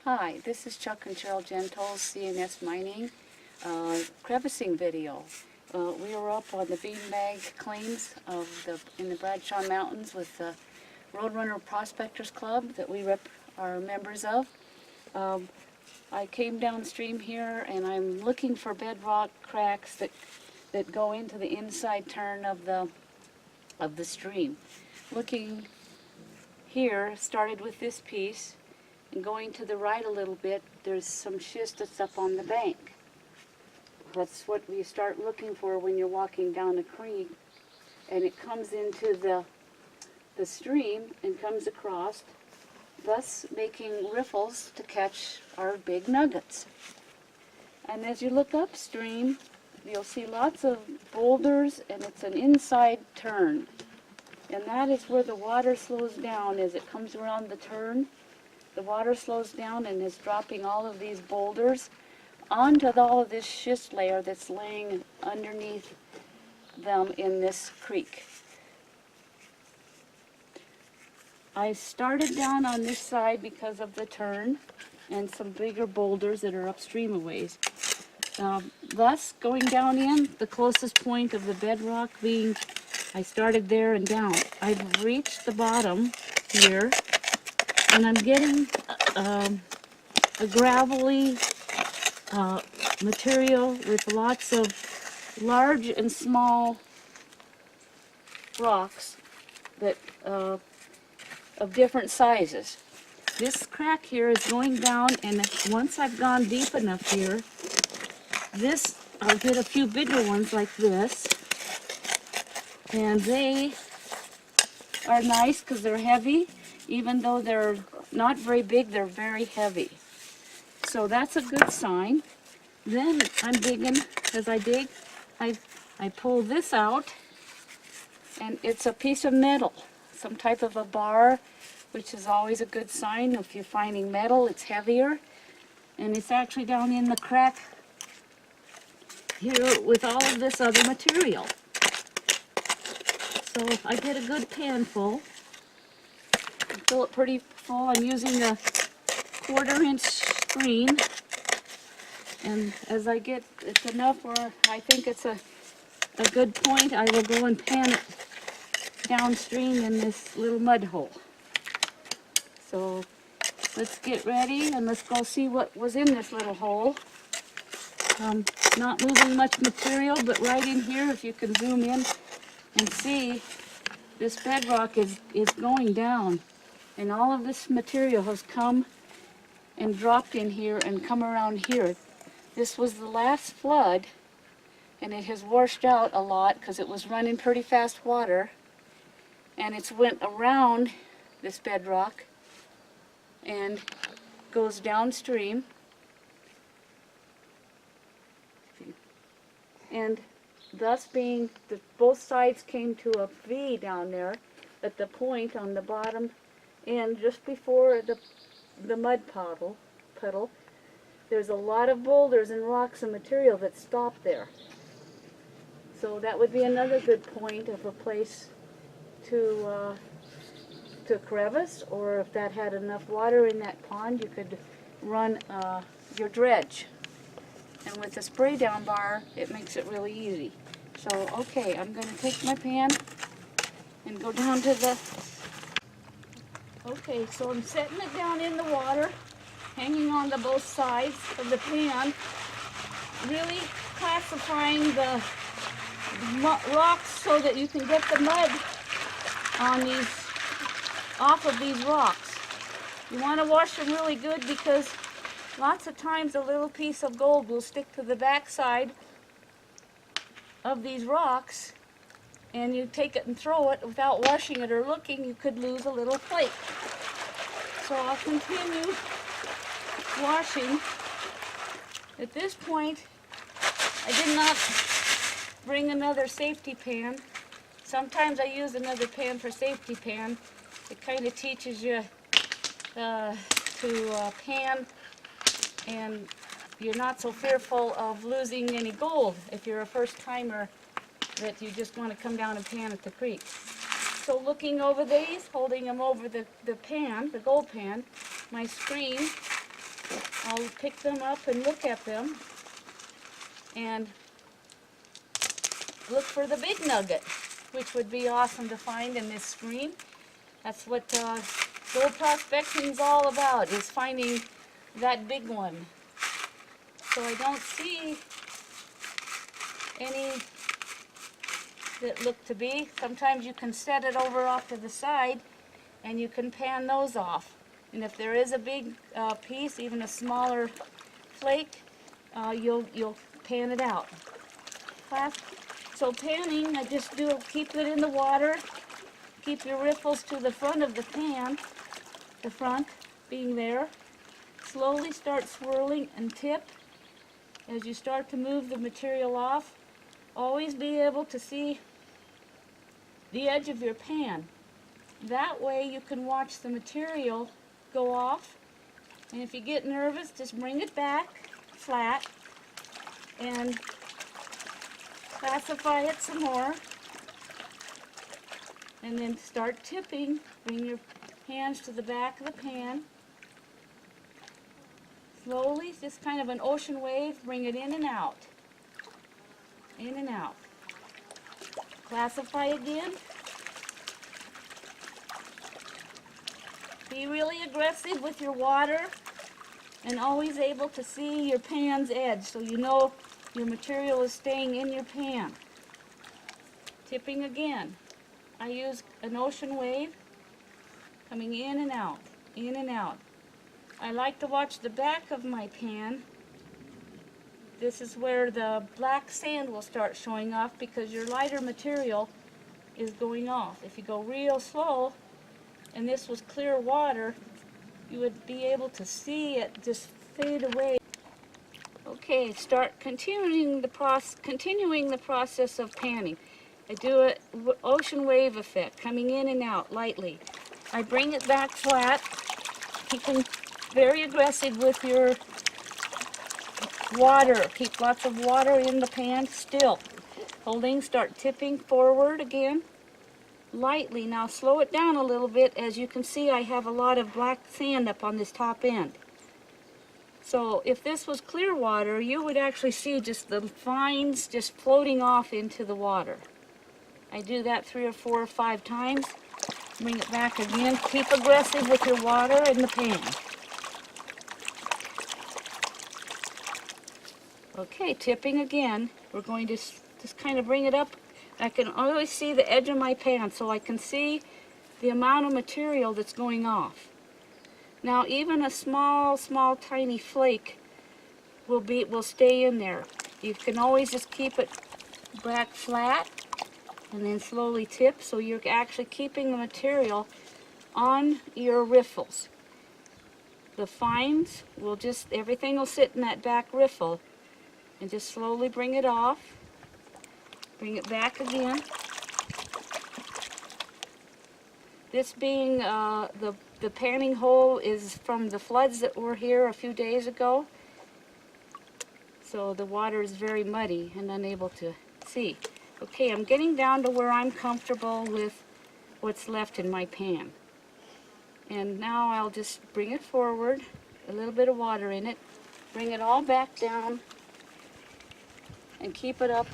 Hi, this is Chuck and Cheryl Gentle's CNS Mining crevicing video. We were up on the beanbag claims in the Bradshaw Mountains with the Roadrunner Prospectors Club that we are members of. I came downstream here and I'm looking for bedrock cracks that go into the inside turn of the stream. Looking here, started with this piece. And going to the right a little bit, there's some schist that's up on the bank. That's what we start looking for when you're walking down a creek. And it comes into the stream and comes across, thus making riffles to catch our big nuggets. And as you look upstream, you'll see lots of boulders, and it's an inside turn. And that is where the water slows down as it comes around the turn. The water slows down and is dropping all of these boulders onto all of this schist layer that's laying underneath them in this creek. I started down on this side because of the turn and some bigger boulders that are upstream a ways. Thus, going down in, the closest point of the bedrock being, I started there and down. I've reached the bottom here, and I'm getting a gravelly material with lots of large and small rocks that of different sizes. This crack here is going down, and once I've gone deep enough here, I'll get a few bigger ones like this, and they are nice because they're heavy. Even though they're not very big, they're very heavy. So that's a good sign. Then I'm digging. As I dig, I pull this out, and it's a piece of metal, some type of a bar, which is always a good sign. If you're finding metal, it's heavier. And it's actually down in the crack here with all of this other material. So if I get a good pan full, fill it pretty full. I'm using a 1/4-inch screen, and as I get it's enough where I think it's a good point, I will go and pan it downstream in this little mud hole. So let's get ready and let's go see what was in this little hole. Not moving much material, but right in here, if you can zoom in and see, this bedrock is going down. And all of this material has come and dropped in here and come around here. This was the last flood, and it has washed out a lot because it was running pretty fast water. And it's went around this bedrock and goes downstream. And thus being, both sides came to a V down there at the point on the bottom. And just before the mud puddle, there's a lot of boulders and rocks and material that stop there. So that would be another good point of a place to crevice, or if that had enough water in that pond, you could run your dredge. And with the spray down bar, it makes it really easy. So, okay, I'm going to take my pan and go down to the... Okay, so I'm setting it down in the water, hanging on to both sides of the pan, really classifying the rocks so that you can get the mud off of these rocks. You want to wash them really good because lots of times a little piece of gold will stick to the backside of these rocks, and you take it and throw it without washing it or looking, you could lose a little flake. So I'll continue washing. At this point, I did not bring another safety pan. Sometimes I use another pan for safety pan. It kind of teaches you to pan, and you're not so fearful of losing any gold if you're a first timer that you just want to come down and pan at the creek. So looking over these, holding them over the pan, the gold pan, my screen, I'll pick them up and look at them and look for the big nugget, which would be awesome to find in this stream. That's what gold prospecting is all about, is finding that big one. So I don't see any that look to be. Sometimes you can set it over off to the side and you can pan those off. And if there is a big piece, even a smaller flake, you'll pan it out. So panning, I just keep it in the water, keep your riffles to the front of the pan, the front being there. Slowly start swirling and tip as you start to move the material off. Always be able to see the edge of your pan. That way you can watch the material go off, and if you get nervous, just bring it back flat and classify it some more, and then start tipping. Bring your hands to the back of the pan. Slowly, just kind of an ocean wave, bring it in and out. In and out. Classify again. Be really aggressive with your water and always able to see your pan's edge so you know your material is staying in your pan. Tipping again. I use an ocean wave coming in and out, in and out. I like to watch the back of my pan. This is where the black sand will start showing off because your lighter material is going off. If you go real slow and this was clear water, you would be able to see it just fade away. Okay, start continuing the process of panning. I do an ocean wave effect, coming in and out lightly. I bring it back flat, keeping very aggressive with your water. Keep lots of water in the pan still. Holding, start tipping forward again. Lightly. Now slow it down a little bit. As you can see, I have a lot of black sand up on this top end. So if this was clear water, you would actually see just the fines just floating off into the water. I do that 3 or 4 or 5 times. Bring it back again. Keep aggressive with your water in the pan. Okay, tipping again. We're going to just kind of bring it up. I can always see the edge of my pan, so I can see the amount of material that's going off. Now, even a small, tiny flake will stay in there. You can always just keep it back flat and then slowly tip, so you're actually keeping the material on your riffles. The fines will everything will sit in that back riffle, and just slowly bring it off. Bring it back again. This being the panning hole is from the floods that were here a few days ago. So the water is very muddy and unable to see. Okay, I'm getting down to where I'm comfortable with what's left in my pan. And now I'll just bring it forward, a little bit of water in it, bring it all back down, and keep it up.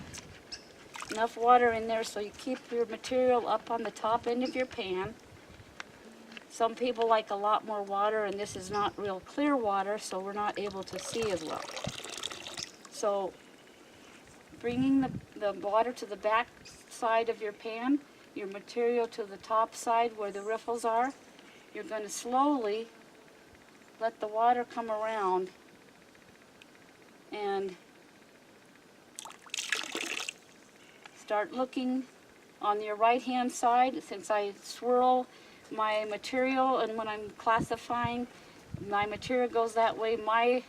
Enough water in there so you keep your material up on the top end of your pan. Some people like a lot more water, and this is not real clear water, so we're not able to see as well. So bringing the water to the back side of your pan, your material to the top side where the riffles are, you're going to slowly let the water come around and start looking on your right hand side. Since I swirl my material, and when I'm classifying, my material goes that way, my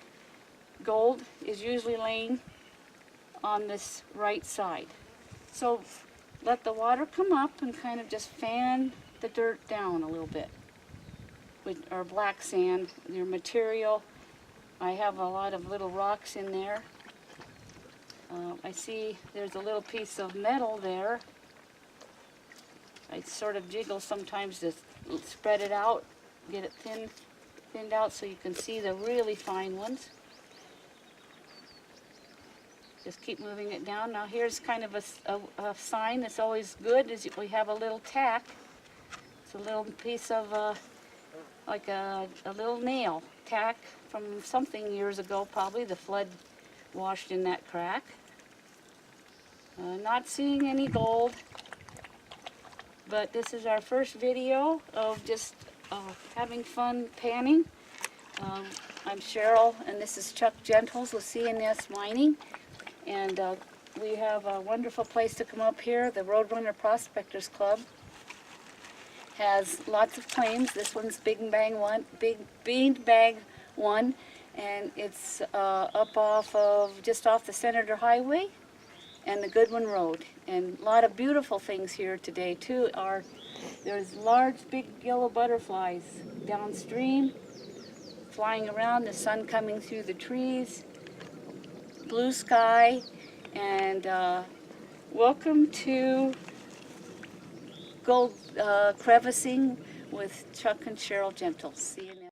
gold is usually laying on this right side. So let the water come up and kind of just fan the dirt down a little bit with our black sand. Your material, I have a lot of little rocks in there. I see there's a little piece of metal there. I sort of jiggle sometimes to spread it out, get it thin thinned out so you can see the really fine ones. Just keep moving it down. Now here's kind of a sign that's always good, is we have a little tack. It's a little piece of like a little nail tack from something years ago, probably the flood washed in that crack. Not seeing any gold, but this is our first video of just having fun panning. I'm Cheryl, and this is Chuck Gentles with CNS Mining, and we have a wonderful place to come up here. The Roadrunner Prospectors Club has lots of claims. This one's Big Bean Bag 1, and it's up off of, just off the Senator Highway and the Goodwin Road. And a lot of beautiful things here today too. There's large big yellow butterflies downstream flying around, the sun coming through the trees, blue sky, and welcome to Gold Crevicing with Chuck and Cheryl Gentles. See you next.